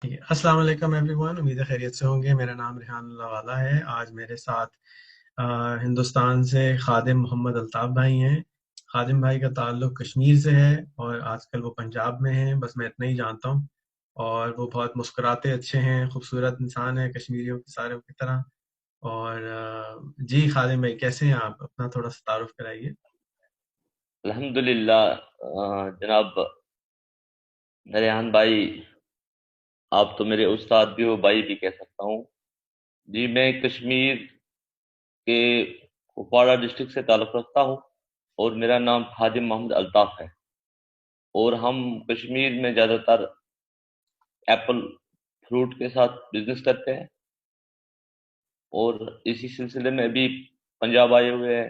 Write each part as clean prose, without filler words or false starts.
ٹھیک ہے، السلام علیکم ایوری ون، امید ہے خیریت سے ہوں گے۔ میرا نام ریحان اللہ والا ہے۔ آج میرے ساتھ ہندوستان سے خادم محمد الطاف بھائی ہیں۔ خادم بھائی کا تعلق کشمیر سے ہے اور آج کل وہ پنجاب میں ہیں، بس میں اتنا ہی جانتا ہوں۔ اور وہ بہت مسکراتے اچھے ہیں، خوبصورت انسان ہے کشمیریوں کی ساروں کی طرح۔ اور جی خادم بھائی کیسے ہیں آپ؟ اپنا تھوڑا سا تعارف کرائیے۔ الحمد للہ جناب ریحان بھائی، آپ تو میرے استاد بھی ہو، بھائی بھی کہہ سکتا ہوں۔ جی میں کشمیر کے کپواڑہ ڈسٹرکٹ سے تعلق رکھتا ہوں اور میرا نام خادم محمد الطاف ہے، اور ہم کشمیر میں زیادہ تر ایپل فروٹ کے ساتھ بزنس کرتے ہیں، اور اسی سلسلے میں ابھی پنجاب آئے ہوئے ہیں۔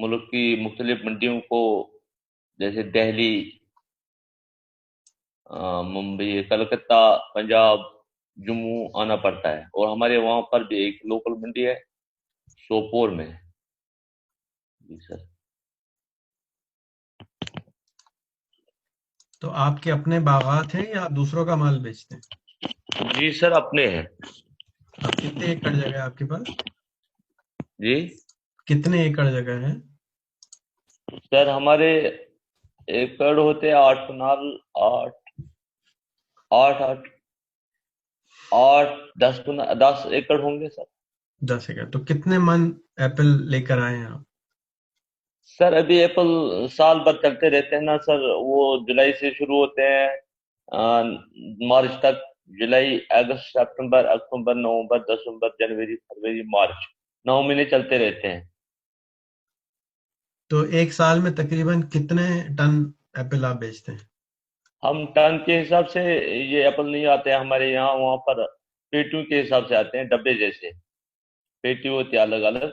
ملک کی مختلف منڈیوں کو، جیسے دہلی، ممبئی، کلکتہ، پنجاب، جموں آنا پڑتا ہے، اور ہمارے وہاں پر بھی ایک لوکل منڈی ہے سوپور میں۔ جی سر۔ تو آپ کے اپنے باغات ہیں یا آپ دوسروں کا مال بیچتے ہیں؟ جی سر، اپنے ہیں۔ آپ کتنے ایکڑ جگہ ہے آپ کے پاس؟ جی کتنے ایکڑ جگہ ہے؟ سر، ہمارے ایکڑ ہوتے ہیں 8 کنال، آٹھ آٹھ آٹھ آٹھ 10 ایکڑ ہوں گے سر۔ 10 ایکڑ تو کتنے من ایپل لے کر آئے ہیں آپ؟ سر ابھی ایپل سال بھر چلتے رہتے ہیں نا سر، وہ جولائی سے شروع ہوتے ہیں مارچ تک۔ جولائی، اگست، سپتمبر، اکتوبر، نومبر، دسمبر، جنوری، فروری، مارچ، 9 مہینے چلتے رہتے ہیں۔ تو ایک سال میں تقریباً کتنے ٹن ایپل آپ بیچتے ہیں؟ ہم ٹن کے حساب سے یہ ایپل نہیں آتے ہیں ہمارے یہاں، وہاں پر پیٹیوں کے حساب سے آتے ہیں، ڈبے جیسے پیٹی ہوتی ہے الگ الگ،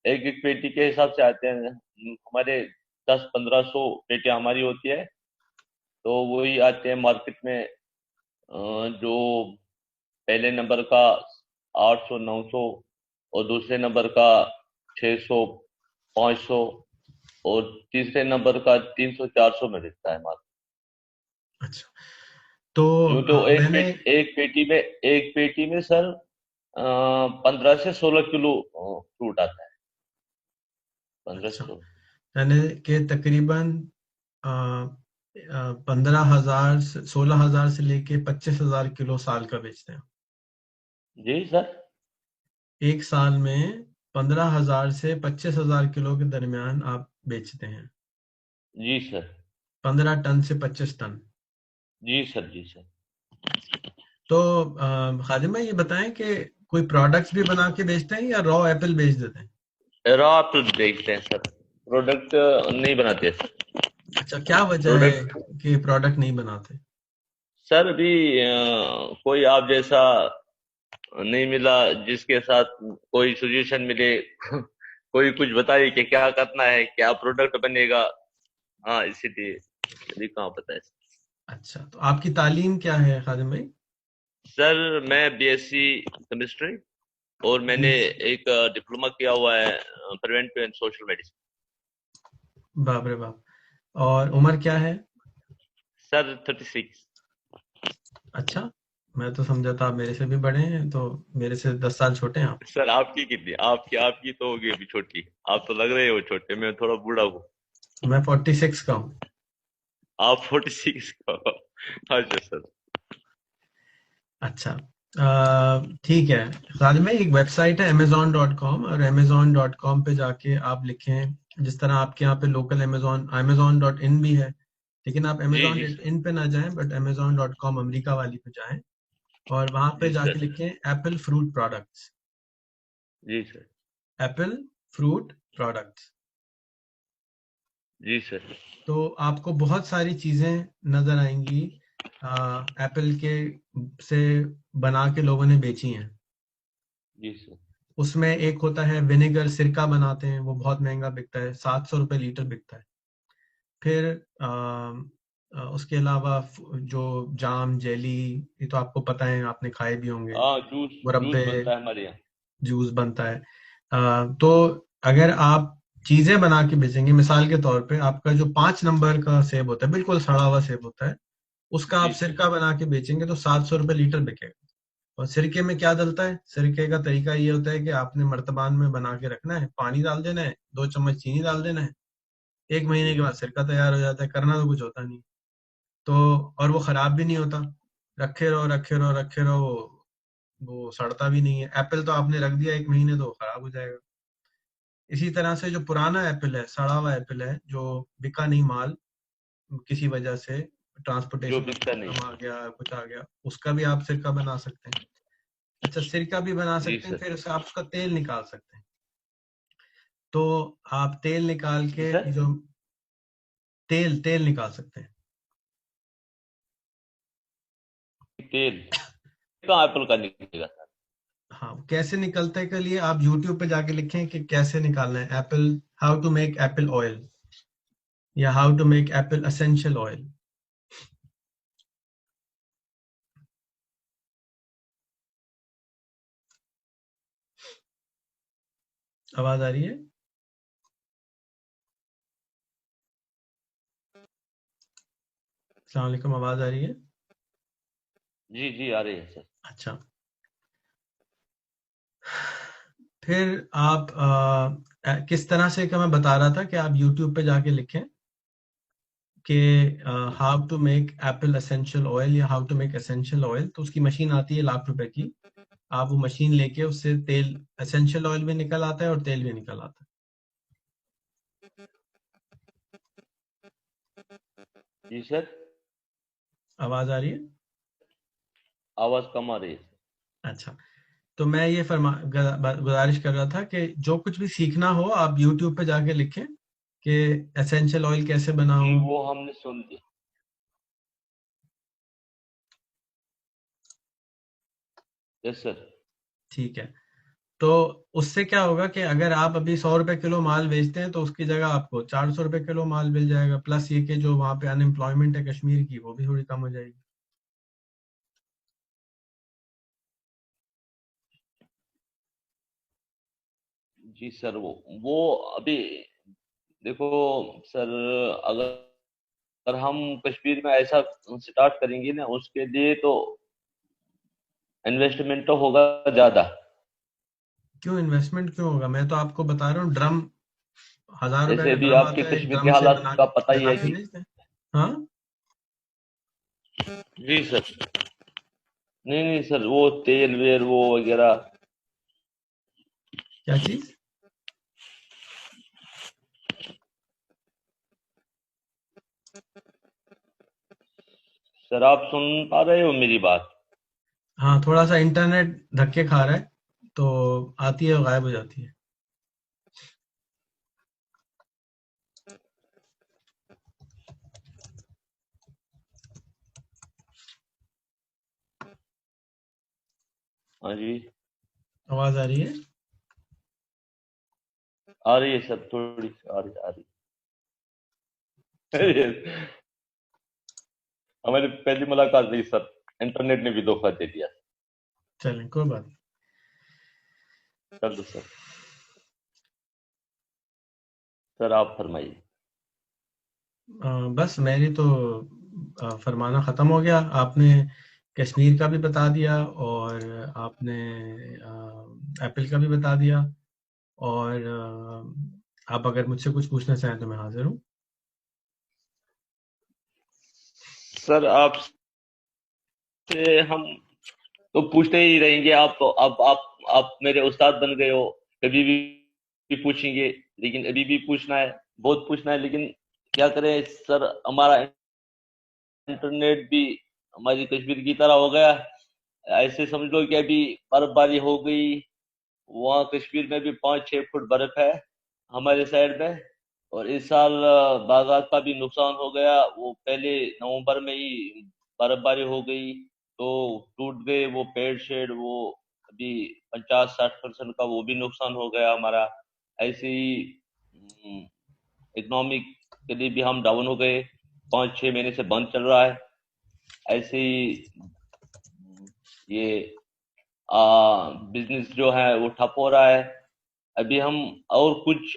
ایک ایک پیٹی کے حساب سے آتے ہیں۔ ہمارے 10-15 سو پیٹیاں ہماری ہوتی ہے، تو وہی آتے ہیں مارکیٹ میں۔ جو پہلے نمبر کا 800-900، اور دوسرے نمبر کا 600-500، اور تیسرے نمبر کا 300-400 میں بکتا ہے مارکیٹ۔ اچھا، تو یوں تو میں نے ایک پیٹی میں سر 15 سے 16 کلو فروٹ آتا ہے۔ 15 سے اچھا 16۔ یعنی کہ تقریباً 15,000 16,000 سے لے کے 25,000 کلو سال کا بیچتے ہیں؟ جی سر۔ ایک سال میں 15,000 سے 25,000 کلو کے درمیان آپ بیچتے ہیں؟ جی سر۔ 15 ٹن سے 25 ٹن؟ جی سر۔ جی سر۔ تو خادم بھائی یہ بتائیں کہ کوئی پروڈکٹس بھی بنا کے بیچتے ہیں یا را ایپل بیچ دیتے ہیں؟ را ایپل بیچتے ہیں سر، پروڈکٹ نہیں بناتے سر۔ اچھا، کیا وجہ ہے پروڈکٹ کہ پروڈکٹ نہیں بناتے؟ سر ابھی کوئی آپ جیسا نہیں ملا جس کے ساتھ کوئی سجیشن ملے کوئی کچھ بتائے کہ کیا کرنا ہے، کیا پروڈکٹ بنے گا۔ ہاں، اسی لیے ابھی کہاں پتہ ہے اچھا، تو آپ کی تعلیم کیا ہے خادم بھائی؟ سر۔ میں بی ایس سی کیمسٹری، اور میں نے ایک ڈپلومہ کیا ہوا ہے پریونٹیو اینڈ سوشل میڈیسن۔ باپ رے باپ! اور عمر کیا ہے؟ سر 36۔ اچھا، میں تو سمجھا تھا آپ میرے سے بھی بڑے ہیں، تو میرے سے 10 سال چھوٹے ہیں آپ۔ سر آپ کی کتنی؟ آپ کی تو ہوگی ابھی چھوٹی، آپ تو لگ رہے ہو چھوٹے، میں تھوڑا بوڑھا ہوں۔ میں 46 کا ہوں۔ آپ 46 کا ہو؟ اچھا سر۔ اچھا، ٹھیک ہے خادم بھائی، ایک ویب سائٹ ہے amazon.com، اور amazon.com پہ جا کے آپ لکھیں، جس طرح آپ کے یہاں پہ لوکل amazon.in بھی ہے، لیکن آپ جی جی سر۔ amazon.in پہ نہ جائیں، بٹ amazon.com امریکہ والی پہ جائیں، اور وہاں پہ جی جا کے سر۔ لکھیں ایپل فروٹ پروڈکٹس۔ جی سر۔ ایپل فروٹ پروڈکٹس، جی سر۔ تو آپ کو بہت ساری چیزیں نظر آئیں گی ایپل کے سے بنا کے لوگوں نے بیچی ہیں۔ جی سر۔ اس میں ایک ہوتا ہے ونیگر، سرکہ بناتے ہیں، وہ بہت مہنگا بکتا ہے، 700 روپے لیٹر بکتا ہے۔ پھر اس کے علاوہ جو جام، جیلی، یہ تو آپ کو پتہ ہے، آپ نے کھائے بھی ہوں گے، ہاں، جوس مربے، بنتا ہے ہمارے یہاں۔ جوس بنتا ہے۔ تو اگر آپ چیزیں بنا کے بیچیں گے، مثال کے طور پہ آپ کا جو 5 نمبر کا سیب ہوتا ہے، بالکل سڑا ہوا سیب ہوتا ہے، اس کا آپ سرکہ بنا کے بیچیں گے تو 700 روپے لیٹر بکے گا. اور سرکے میں کیا ڈلتا ہے؟ سرکے کا طریقہ یہ ہوتا ہے کہ آپ نے مرتبان میں بنا کے رکھنا ہے، پانی ڈال دینا ہے، 2 چمچ چینی ڈال دینا ہے، 1 مہینے کے بعد سرکہ تیار ہو جاتا ہے. کرنا تو کچھ ہوتا نہیں تو، اور وہ خراب بھی نہیں ہوتا. رکھے رہو رکھے رہو رکھے رہو، وہ سڑتا بھی نہیں ہے. ایپل تو آپ نے رکھ دیا 1 مہینے تو خراب ہو جائے گا. اسی طرح سے جو پرانا ایپل ہے، سڑا ہوا ایپل ہے، جو بکا نہیں مال کسی وجہ سے، جو ٹرانسپورٹیشن میں بکتا نہیں. پرابلم آ گیا، کچھ آ گیا، اس کا بھی آپ سرکہ بنا سکتے ہیں. اچھا، سرکہ بھی بنا جی سکتے ہیں، سر. پھر اسے آپ اس کا تیل نکال سکتے ہیں. تو آپ تیل نکال جی کے سر. جو تیل نکال سکتے ہیں. تیل کہاں ایپل کا نکلے گا سر؟ ہاں، کیسے نکلتا ہے کے لیے آپ یوٹیوب پہ جا کے لکھیں کہ کیسے نکالنا ہے apple, how to make apple oil یا how to make apple essential oil. آواز آ رہی ہے؟ السلام علیکم، آواز آ رہی ہے؟ جی جی آ رہی ہے سر. اچھا، پھر آپ کس طرح سے کہ میں بتا رہا تھا کہ آپ یوٹیوب پہ جا کے لکھیں کہ how to make apple essential oil یا how to make essential oil, تو اس کی مشین آتی ہے ₹1,00,000 کی. آپ وہ مشین لے کے اس سے تیل، اسینشل آئل بھی نکل آتا ہے اور تیل بھی نکل آتا ہے. جی سر. آواز آ رہی ہے؟ آواز کم آ رہی ہے. اچھا، تو میں یہ گزارش کر رہا تھا کہ جو کچھ بھی سیکھنا ہو آپ یوٹیوب پہ جا کے لکھیں کہ اسینشل آئل کیسے جی بناؤں. وہ ہم نے سن لیا. یس سر. ٹھیک ہے، تو اس سے کیا ہوگا کہ اگر آپ ابھی ₹100 کلو مال بیچتے ہیں تو اس کی جگہ آپ کو ₹400 کلو مال مل جائے گا، پلس یہ کہ جو وہاں پہ ان امپلائمنٹ ہے کشمیر کی وہ بھی تھوڑی کم ہو جائے گی. جی سر. وہ ابھی دیکھو سر، اگر ہم کشمیر میں ایسا سٹارٹ کریں گے نا، اس کے لیے تو انویسٹمنٹ تو ہوگا زیادہ. کیوں انویسٹمنٹ کیوں ہوگا؟ میں تو آپ کو بتا رہا ہوں، ڈرم ₹1,000 جیسے کا بھی ڈرم آپ کے آتا ہے، ایک کشمیر کے ڈرم سے حالات کا پتہ ہی بنا ہے کے جی. بیچتے ہیں. ہاں، جی سر. نہیں نہیں سر، وہ تیل ویل وہ وغیرہ. کیا چیز؟ سر آپ سن پا رہے ہو میری بات؟ ہاں، تھوڑا سا انٹرنیٹ دھکے کھا رہا ہے تو آتی ہے اور غائب ہو جاتی ہے. ہاں جی آواز آ رہی ہے؟ آ رہی ہے سر، تھوڑی سی آ رہی چلیں ہے. ہماری پہلی ملاقات نہیں سر، انٹرنیٹ نے بھی دھوکہ دے دیا. چلیں، کوئی بات نہیں. کر دو سر. سر آپ فرمائیے. بس میری تو فرمانا ختم ہو گیا. آپ نے کشمیر کا بھی بتا دیا اور آپ نے ایپل کا بھی بتا دیا، اور آپ اگر مجھ سے کچھ پوچھنا چاہیں تو میں حاضر ہوں. سر آپ سے ہم تو پوچھتے ہی رہیں گے. آپ تو آپ میرے استاد بن گئے ہو، کبھی بھی پوچھیں گے. لیکن ابھی بھی پوچھنا ہے، بہت پوچھنا ہے، لیکن کیا کریں سر، ہمارا انٹرنیٹ بھی ہماری کشمیر کی طرح ہو گیا. ایسے سمجھ لو کہ ابھی برف باری ہو گئی، وہاں کشمیر میں بھی 5-6 فٹ برف ہے ہمارے سائڈ میں. اور اس سال باغات کا بھی نقصان ہو گیا. وہ پہلے نومبر میں ہی برف باری ہو گئی تو ٹوٹ گئے وہ پیڑ شیڈ. وہ ابھی 50-60% کا وہ بھی نقصان ہو گیا ہمارا. ایسے ہی اکنامک کے لیے بھی ہم ڈاؤن ہو گئے، 5-6 مہینے سے بند چل رہا ہے. ایسے ہی یہ بزنس جو ہے وہ ٹھپ ہو رہا ہے. ابھی ہم اور کچھ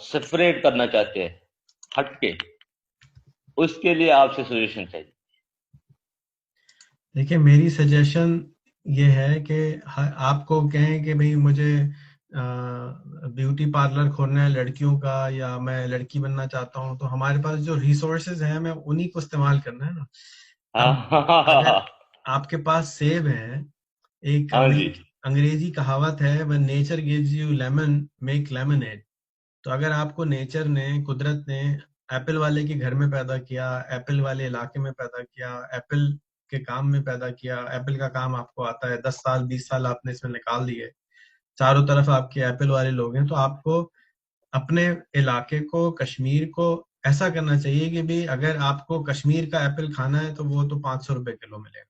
سپریٹ کرنا چاہتے ہیں، ہٹ کے. اس کے لیے آپ سے سجیشن چاہیے. دیکھیں میری سجیشن یہ ہے کہ آپ کو کہیں کہ بھئی مجھے بیوٹی پارلر کھولنا ہے لڑکیوں کا یا میں لڑکی بننا چاہتا ہوں، تو ہمارے پاس جو ریسورسز ہیں ہمیں انہی کو استعمال کرنا ہے نا. اب اگر ہاں آپ کے پاس سیب ہے، ایک ہاں جی انگریزی کہاوت ہے when nature gives you lemon make lemonade. تو اگر آپ کو نیچر نے، قدرت نے ایپل والے کے گھر میں پیدا کیا، ایپل والے علاقے میں پیدا کیا، ایپل کے کام میں پیدا کیا، ایپل کا کام آپ کو آتا ہے، 10 سال 20 سال آپ نے اس میں نکال دیے، چاروں طرف آپ کے ایپل والے لوگ ہیں، تو آپ کو اپنے علاقے کو، کشمیر کو ایسا کرنا چاہیے کہ بھی اگر آپ کو کشمیر کا ایپل کھانا ہے تو وہ تو 500 روپے کلو ملے گا،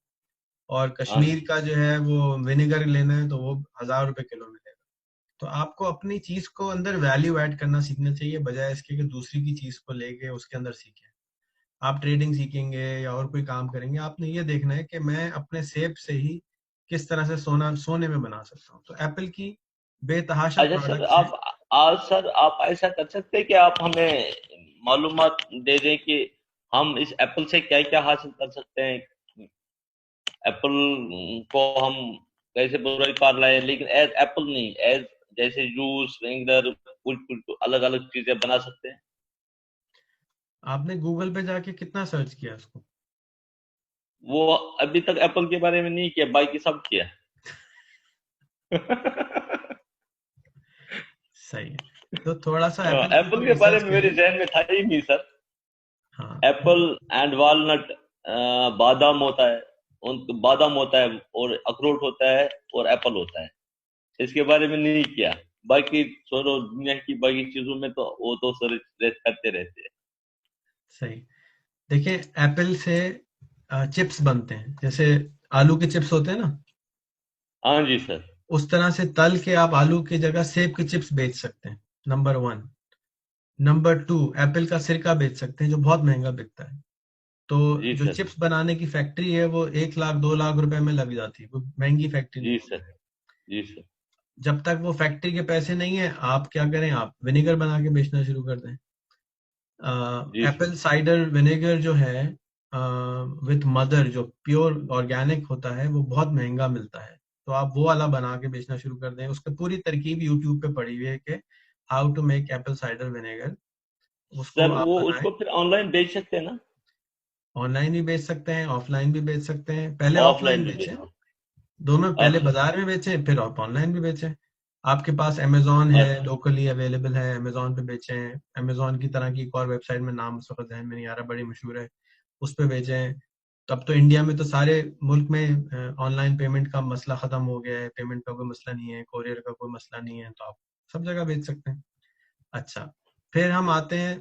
اور ہاں کشمیر جی. کا جو ہے وہ ونیگر لینا ہے تو وہ 1000 روپے کلو ملے گا. تو آپ کو اپنی چیز کو اندر ویلیو ایڈ کرنا سیکھنا چاہیے، بجائے اس کے کہ دوسری کی چیز کو لے کے اس کے اندر سیکھیں. آپ ٹریڈنگ سیکھیں گے یا اور کوئی کام کریں گے، آپ نے یہ دیکھنا ہے کہ میں اپنے سیب سے ہی کس طرح سے سونے میں بنا سکتا ہوں. تو ایپل کی بے تحاشا اچھا سر، پروڈکٹس ہیں. آپ آج سر آپ ایسا کر سکتے ہیں کہ آپ ہمیں معلومات دے دیں کہ ہم اس ایپل سے کیا کیا حاصل کر سکتے ہیں. ایپل کو ہم کیسے برائی پار لائے، لیکن ایز ایپل نہیں، ایز جیسے جوس ونگلر کچھ الگ الگ چیزیں بنا سکتے ہیں. آپ نے گوگل پہ جا کے کتنا سرچ کیا اس کو؟ وہ ابھی تک ایپل کے بارے میں نہیں کیا، باقی سب کیا. صحیح ہے، تو تھوڑا سا ایپل کے ایپل اوپر کے بارے ریسرچ میں میرے کریں. ذہن میں تھا ہی نہیں سر. ہاں ایپل اینڈ والنٹ، بادام ہوتا ہے، بادام ہوتا ہے اور اخروٹ ہوتا ہے اور ایپل ہوتا ہے. اس کے بارے میں نہیں کیا. باقی چھوڑو، دنیا کی باقی چیزوں میں تو وہ تو سر کرتے رہتے ہیں. صحیح. دیکھیں ایپل سے چپس بنتے ہیں، جیسے آلو کے چپس ہوتے ہیں نا، ہاں جی سر. اس طرح سے تل کے آپ آلو کی جگہ سیب کے چپس بیچ سکتے ہیں، نمبر 1. نمبر 2، ایپل کا سرکہ بیچ سکتے ہیں جو بہت مہنگا بکتا ہے. تو جی جو سر. چپس بنانے کی فیکٹری ہے وہ 1 لاکھ 2 لاکھ روپے میں لگ جاتی ہے، وہ مہنگی فیکٹری نہیں جی ہوتی. سر. جی سر. جب تک وہ فیکٹری کے پیسے نہیں ہیں، آپ کیا کریں، آپ ونیگر بنا کے بیچنا شروع کر دیں. جی سر. ایپل سائڈر ونیگر جو ہے وتھ مدر، جو پیور آرگینک ہوتا ہے، وہ بہت مہنگا ملتا ہے. تو آپ وہ والا بنا کے بیچنا شروع کر دیں. اس کی پوری ترکیب یوٹیوب پہ پڑی ہوئی ہے کہ how to make apple cider vinegar. اس سر کو آپ وہ اس بنائیں. کو پھر آن لائن بیچ سکتے ہیں نا؟ آن لائن بھی بیچ سکتے ہیں، آف لائن بھی بیچ سکتے ہیں. پہلے آف آف لائن لائن بھی بیچیں، بیچ سکتے دونوں. ہیں. پہلے اچھا بازار میں بیچیں، پھر آپ آن لائن بھی بیچیں. آپ کے پاس امیزون ہے، اچھا. لوکلی اویلیبل ہے، امیزون پہ بیچیں. امیزون کی طرح کی ایک اور ویب سائٹ میں نام اس وقت ذہن میں نہیں آ رہا، بڑی مشہور ہے، اس پہ بیچیں. تب تو انڈیا میں تو سارے ملک میں آن لائن پیمنٹ کا مسئلہ ختم ہو گیا ہے، پیمنٹ کا کوئی مسئلہ نہیں ہے، کوریئر کا کوئی مسئلہ نہیں ہے، تو آپ سب جگہ بیچ سکتے ہیں. اچھا، پھر ہم آتے ہیں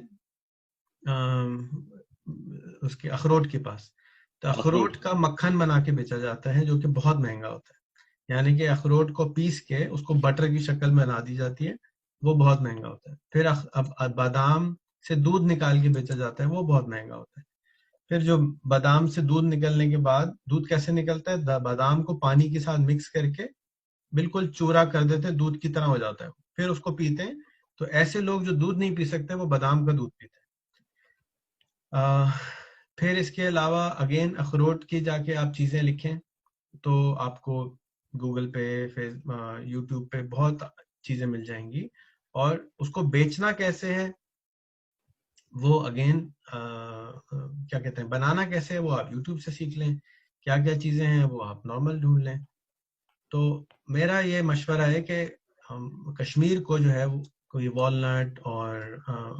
اس کے اخروٹ کے پاس. تو اخروٹ. اخروٹ کا مکھن بنا کے بیچا جاتا ہے جو کہ بہت مہنگا ہوتا ہے. یعنی کہ اخروٹ کو پیس کے اس کو بٹر کی شکل میں بنا دی جاتی ہے، وہ بہت مہنگا ہوتا ہے. پھر بادام سے دودھ نکال کے بیچا جاتا ہے، وہ بہت مہنگا ہوتا ہے. پھر جو بادام سے دودھ نکلنے کے بعد، دودھ کیسے نکلتا ہے، بادام کو پانی کے ساتھ مکس کر کے بالکل چورا کر دیتے ہیں، دودھ کی طرح ہو جاتا ہے، پھر اس کو پیتے ہیں. تو ایسے لوگ جو دودھ نہیں پی سکتے وہ بادام کا دودھ پیتے ہیں. پھر اس کے علاوہ اگین اخروٹ کی جا کے آپ چیزیں لکھیں تو آپ کو گوگل پہ، یوٹیوب پہ بہت چیزیں مل جائیں گی. اور اس کو بیچنا کیسے ہے، وہ اگین کیا کہتے ہیں، بنانا کیسے ہے، وہ آپ یوٹیوب سے سیکھ لیں. کیا کیا چیزیں ہیں وہ آپ نارمل ڈھونڈ لیں. تو میرا یہ مشورہ ہے کہ ہم کشمیر کو جو ہے وہ کوئی والنٹ اور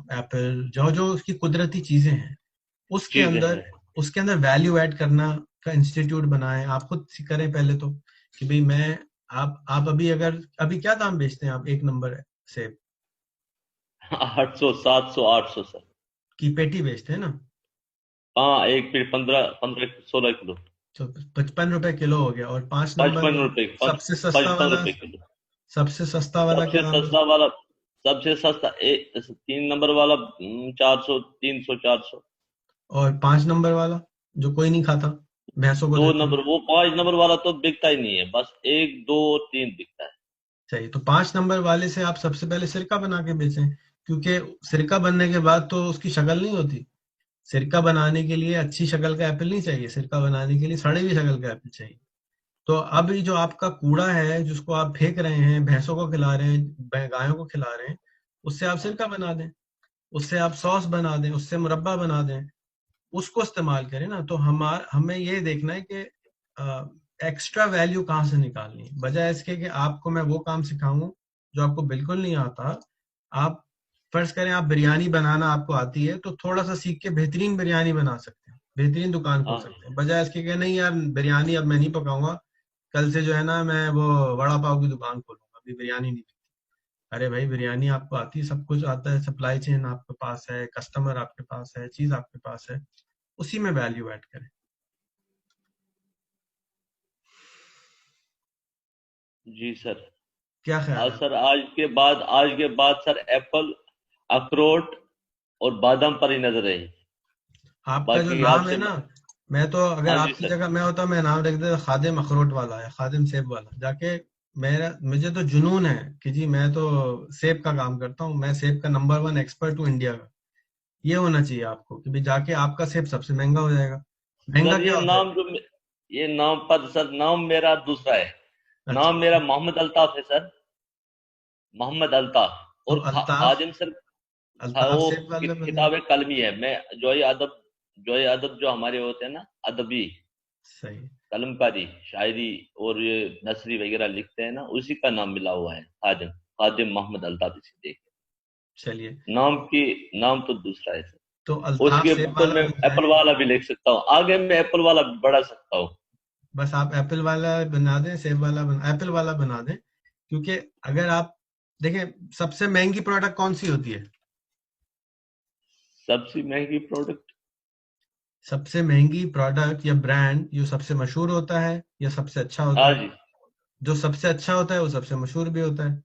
ایپل، جو جو اس کی قدرتی چیزیں ہیں، چیزیں ہیں. اس کے اندر ویلیو ایڈ کرنا کا انسٹیٹیوٹ بنائیں. آپ خود کریں پہلے تو کہ بھئی میں، آپ ابھی کیا دام بیچتے ہیں آپ ایک نمبر سیب 800 700 800 سر. کی پیٹی بیچتے ہیں نا؟ ہاں، ایک پھر 15 16 کلو. تو 55 روپے کلو ہو گیا. اور 5 نمبر 55 روپے، سب سے سستا 55 والا، روپے کلو. سب سے سستا والا سب کیا سے دام سستا والا، سب سے سستا 3 نمبر والا 400 300 400. اور 5 نمبر والا جو کوئی نہیں کھاتا، بھینسوں کو دو دیتے ہیں؟ نمبر وہ 5 نمبر والا تو بکتا ہی نہیں ہے، بس 1 2 3 بکتا ہے. صحیح. تو 5 نمبر والے سے آپ سب سے پہلے سرکہ بنا کے بیچیں، کیونکہ سرکہ بننے کے بعد تو اس کی شکل نہیں ہوتی. سرکہ بنانے کے لیے اچھی شکل کا ایپل نہیں چاہیے، سرکہ بنانے کے لیے سڑی ہوئی شکل کا ایپل چاہیے. تو اب یہ جو آپ کا کوڑا ہے جس کو آپ پھینک رہے ہیں، بھینسوں کو کھلا رہے ہیں، گایوں کو کھلا رہے ہیں، اس سے آپ ہاں سرکہ بنا دیں، اس سے آپ سوس بنا دیں، اس سے مربع بنا دیں، اس کو استعمال کریں نا. تو ہمیں یہ دیکھنا ہے کہ ایکسٹرا ویلیو کہاں سے نکالنی ہے، بجائے اس کے کہ آپ کو میں وہ کام سکھاؤں جو آپ کو بالکل نہیں آتا. آپ فرض کریں آپ بریانی بنانا آپ کو آتی ہے تو تھوڑا سا سیکھ کے بہترین بریانی بنا سکتے ہیں، بہترین دکان کھول ہاں سکتے ہیں، بجائے اس کے کہ نہیں یار بریانی اب میں نہیں پکاؤں گا، کل سے جو ہے نا میں وہ وڑا پاؤ کی دکان کھولوں گا، ابھی بریانی نہیں. ارے بھائی بریانی آپ کو آتی ہے، سب کچھ آتا ہے، سپلائی چین آپ کے پاس ہے، کسٹمر آپ کے پاس ہے، چیز آپ کے پاس ہے، اسی میں ویلیو ایڈ کریں. جی سر. کیا خیال آج ہے آپ سر آج کے بعد سر ایپل، اخروٹ اور بادام پر ہی نظر رہی. کا؟ آپ کا جو باقی آپ نام ہے سے نا، میں تو اگر ہاں جی آپ کی سر. جگہ میں ہوتا میں نام رکھ دیتا خادم اخروٹ والا ہے، خادم سیب والا. جا کے مجھے تو جنون ہے کہ جی میں تو سیب کا کام کرتا ہوں، میں سیب کا نمبر 1 ایکسپرٹ ہوں انڈیا کا. یہ ہونا چاہیے آپ کو کہ جا کے آپ کا سیب سب سے مہنگا ہو جائے گا. سر مہنگا کیا ہوتا ہے؟ یہ نام پر سر نام میرا دوسرا ہے. اچھا نام میرا محمد الطاف ہے سر، محمد الطاف. اور تو الطاف، خادم سر الطاف وہ سیب والے بنے. کتاب قلمی ہے. میں جو ادب جو ہمارے ہوتے ہیں نا ادبی صحیح. قلم کاری شاعری اور یہ نثری وغیرہ لکھتے ہیں نا، اسی کا نام ملا ہوا ہے خادم. خادم محمد الطاف سے دیکھ. چلیے نام تو دوسرا ہے سر. تو اس الطاف کے سیب اوپر والا میں بن ایپل جائے. والا بھی لکھ سکتا ہوں، آگے میں ایپل والا بھی بڑھا سکتا ہوں. بس آپ ایپل والا بنا دیں، سیب والا ایپل والا بنا دیں. کیونکہ اگر آپ دیکھیں سب سے مہنگی پروڈکٹ کون سی ہوتی ہے؟ سب سے مہنگی پروڈکٹ. سب سے مہنگی پروڈکٹ یا برانڈ جو سب سے مشہور ہوتا ہے یا سب سے اچھا ہوتا ہاں ہے؟ جی، جو سب سے اچھا ہوتا ہے وہ سب سے مشہور بھی ہوتا ہے.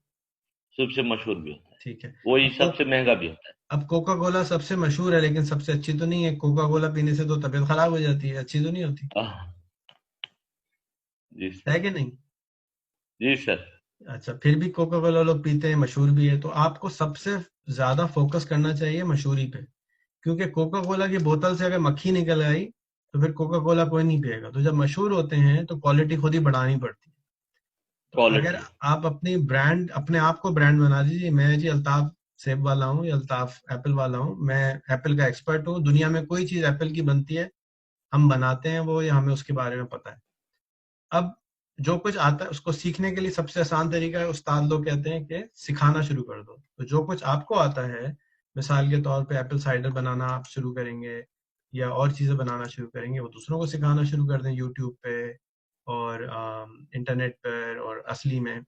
سب سے مشہور بھی ہوتا ہے، ٹھیک ہے. وہی اب سب سے مہنگا بھی ہوتا اب کوکا کولا سب سے مشہور ہے لیکن سب سے اچھی تو نہیں ہے. کوکا کولا پینے سے تو طبیعت خراب ہو جاتی ہے، اچھی تو نہیں ہوتی ہے. جی سر. ہے کہ نہیں؟ جی سر. اچھا پھر بھی کوکا کولا لوگ پیتے ہیں، مشہور بھی ہے. تو آپ کو سب سے زیادہ فوکس کرنا چاہیے مشہوری پہ. کیونکہ کوکا کولا کی بوتل سے اگر مکھی نکل آئی تو پھر کوکا کولا کوئی نہیں پیے گا. تو جب مشہور ہوتے ہیں تو کوالٹی خود ہی بڑھانی پڑتی ہے. تو اگر کوالٹی. آپ اپنی برانڈ، اپنے آپ کو برانڈ بنا دیجیے، میں جی الطاف سیب والا ہوں یا الطاف ایپل والا ہوں، میں ایپل کا ایکسپرٹ ہوں، دنیا میں کوئی چیز ایپل کی بنتی ہے ہم بناتے ہیں وہ، یا ہمیں اس کے بارے میں پتہ ہے. اب جو کچھ آتا ہے اس کو سیکھنے کے لیے سب سے آسان طریقہ ہے، استاد لوگ کہتے ہیں کہ سکھانا شروع کر دو. تو جو کچھ آپ کو آتا ہے، مثال کے طور پہ ایپل سائڈر بنانا آپ شروع کریں گے یا اور چیزیں بنانا شروع کریں گے، وہ دوسروں کو سکھانا شروع کر دیں یوٹیوب پہ اور انٹرنیٹ پر اور اصلی میں.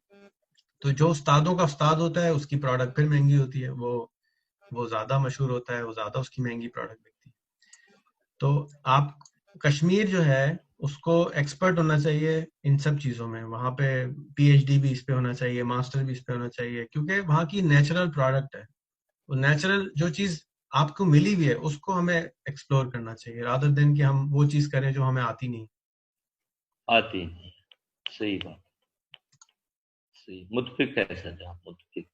تو جو استادوں کا استاد ہوتا ہے اس کی پروڈکٹ پھر مہنگی ہوتی ہے، وہ زیادہ مشہور ہوتا ہے، وہ زیادہ اس کی مہنگی پروڈکٹ بکتی ہے. تو آپ کشمیر جو ہے اس کو ایکسپرٹ ہونا چاہیے ان سب چیزوں میں. وہاں پہ پی ایچ ڈی بھی اس پہ ہونا چاہیے، ماسٹر بھی اس پہ ہونا چاہیے، کیونکہ وہاں کی نیچرل پروڈکٹ ہے. وہ نیچرل جو چیز آپ کو ملی ہوئی ہے اس کو ہمیں ایکسپلور کرنا چاہیے، رادر دین کہ ہم وہ چیز کریں جو ہمیں آتی نہیں. آتی نہیں. صحیح بات. صحیح متفق ہے سر جہاں متفق.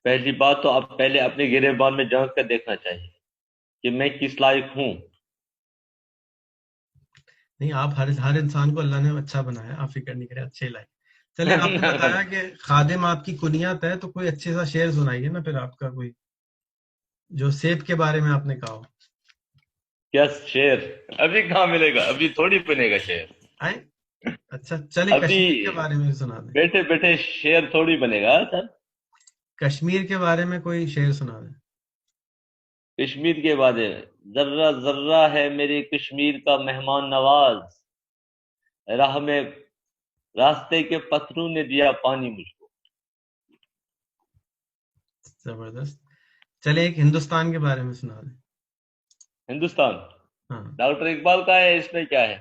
پہلی بات تو آپ پہلے اپنے گریبان میں جھانک کر دیکھنا چاہیے کہ میں کس لائق ہوں. نہیں، آپ ہر انسان کو اللہ نے اچھا بنایا، آپ فکر نہیں کریں، اچھے لائے. چلے آپ نے بتایا کہ خادم آپ کی کنیت ہے، تو کوئی اچھے سا شعر سنائیے نا پھر آپ کا کوئی، جو سیب کے بارے میں آپ نے کہا ہو. کیا شعر؟ ابھی کہاں ملے گا، ابھی تھوڑی بنے گا شعر. آئیں؟ اچھا چلے ابھی کشمیر کے بارے میں سنا دیں. بیٹھے بیٹھے شعر تھوڑی بنے گا سر. کشمیر کے بارے میں کوئی شعر سنا دیں. کشمیر کے بعد ہے، ذرہ ذرہ ہے میرے کشمیر کا مہمان نواز، راہ میں راستے کے پتھروں نے دیا پانی مجھ کو. زبردست. چلے ایک ہندوستان کے بارے میں سنا دیں. ہندوستان. ہاں. ڈاکٹر اقبال کا ہے، اس میں کیا ہے؟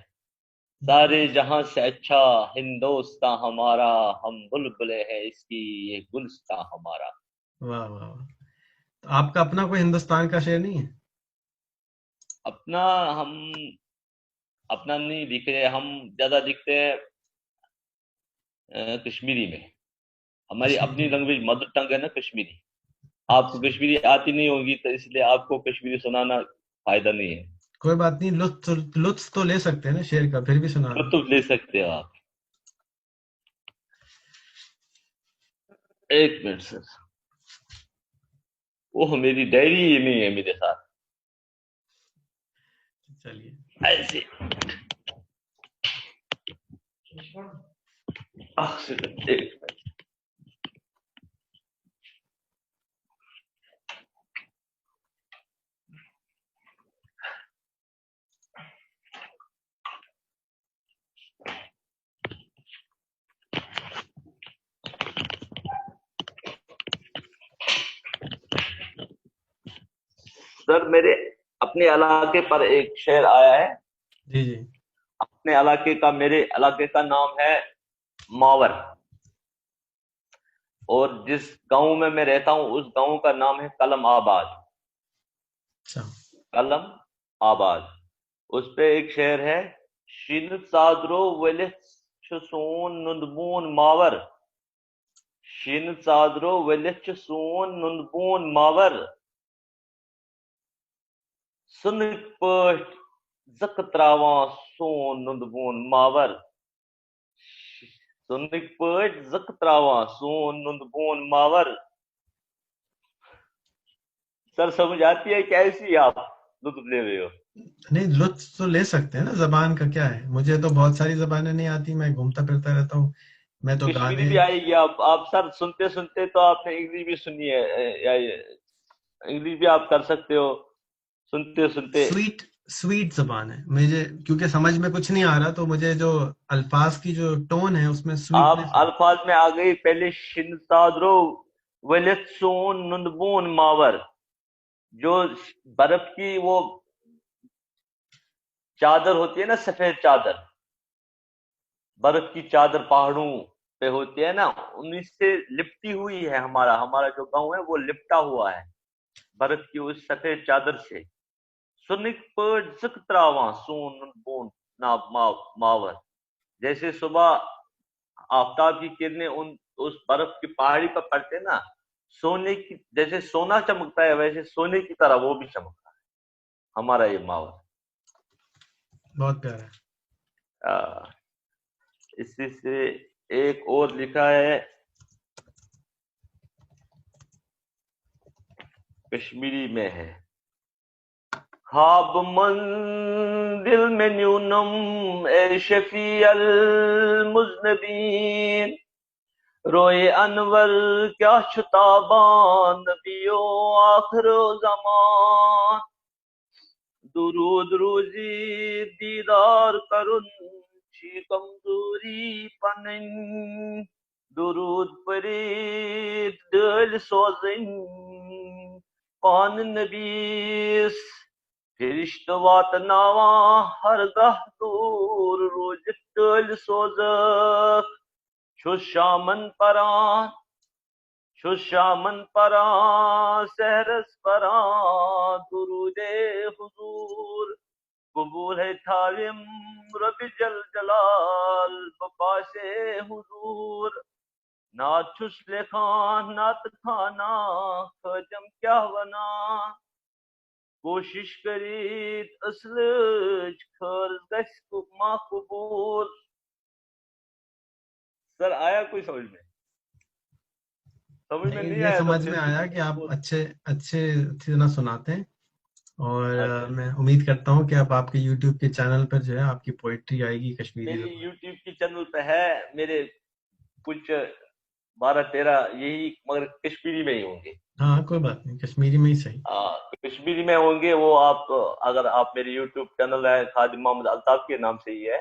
سارے جہاں سے اچھا ہندوستاں ہمارا، ہم بلبلے ہیں اس کی یہ گلستاں ہمارا. واہ واہ واہ. تو آپ کا اپنا کوئی ہندوستان کا شعر نہیں ہے؟ اپنا ہم اپنا نہیں لکھ رہے، ہم زیادہ لکھتے ہیں کشمیری میں. ہماری کشمیری اپنی میں. لینگویج مدر ٹنگ ہے نا کشمیری. آپ کو کشمیری آتی نہیں ہوگی تو اس لیے آپ کو کشمیری سنانا فائدہ نہیں ہے. کوئی بات نہیں، لطف تو لے سکتے ہیں نا شعر کا، پھر بھی سنا دیں. لطف لے سکتے ہو آپ. ایک منٹ سر. وہ میری ڈائری ہی نہیں ہے میرے ساتھ. چلیے. ایسے ایک منٹ. سر میرے اپنے علاقے پر ایک شعر آیا ہے. جی جی. اپنے علاقے کا، میرے علاقے کا نام ہے ماور، اور جس گاؤں میں رہتا ہوں اس گاؤں کا نام ہے قلم آباد. اچھا. قلم آباد. اس پہ ایک شعر ہے: شین صادرو ولث سون نندبون ماور، شین صادرو ولث سون نندبون ماور، سنک پٲٹھۍ زک تراوان سون نندبون ماور، سنک پٲٹھۍ زک تراوان سون نندبون ماور. سر سمجھ آتی ہے کیسی آپ لطف لے رہے ہو؟ نہیں، لطف تو لے سکتے ہیں نا، زبان کا کیا ہے. مجھے تو بہت ساری زبانیں نہیں آتی، میں گھومتا پھرتا رہتا ہوں. میں تو کشمیری گانے. بھی آئے گی. آپ سر سنتے سنتے تو آپ نے انگلش بھی سنی ہے، یا انگلش بھی آپ کر سکتے ہو سنتے سنتے. سویٹ زبان ہے مجھے، کیونکہ سمجھ میں کچھ نہیں آ رہا، تو مجھے جو الفاظ کی جو ٹون ہے اس میں آپ سویٹنس ہے. الفاظ میں آ گئی. پہلے شن صادرو ولت سون نندبون ماور، جو برف کی وہ چادر ہوتی ہے نا، سفید چادر، برف کی چادر پہاڑوں پہ ہوتی ہے نا، انہیں سے لپٹی ہوئی ہے ہمارا جو گاؤں ہے وہ لپٹا ہوا ہے برف کی اس سفید چادر سے. سنک پٹ زک تراواں سون بون ماور، جیسے صبح آفتاب کی کرنیں اس برف کی پہاڑی پر پڑتے نا، سونے کی جیسے سونا چمکتا ہے ویسے سونے کی طرح وہ بھی چمکتا ہے ہمارا یہ ماور. بہت پیارا ہے. اسی سے ایک اور لکھا ہے کشمیری میں ہے: خواب من دل میں نیونم اے شفیع المذنبین، روئے انور کیا شتابان نبیو آخر زمان، درود روزی دیدار کرن چی کمزوری پنن، درود پرید دل سوزن پان نبیس، فرشت واتناواں ہرگاہ دور روز دل سوزک، چھو شامن پران سحرس پران درود حضور، قبول ہے تھاویم رب جل جلال بپاس حضور، نات چھس لکھان نات کھانا خجم کیا ونا، کوشش کرید اصلچ خرز گس ما قبول. سر آیا کوئی سمجھ میں؟ سمجھ میں نہیں، نہیں یہ آیا تو سمجھ پھر میں بھی آیا کہ آپ اچھی طرح سناتے ہیں، اور اچھا. میں امید کرتا ہوں کہ اب آپ کے یوٹیوب کے چینل پر جو ہے آپ کی پوئٹری آئے گی کشمیری میری زبان. یوٹیوب کی چینل پہ ہے میرے کچھ 12-13 یہی، مگر کشمیری میں ہی ہوں گے. ہاں کوئی بات نہیں، کشمیری میں ہی صحیح. کشمیری میں ہوں گے وہ. آپ اگر آپ میری یوٹیوب چینل ہے خادم محمد الطاف کے نام سے ہی ہے،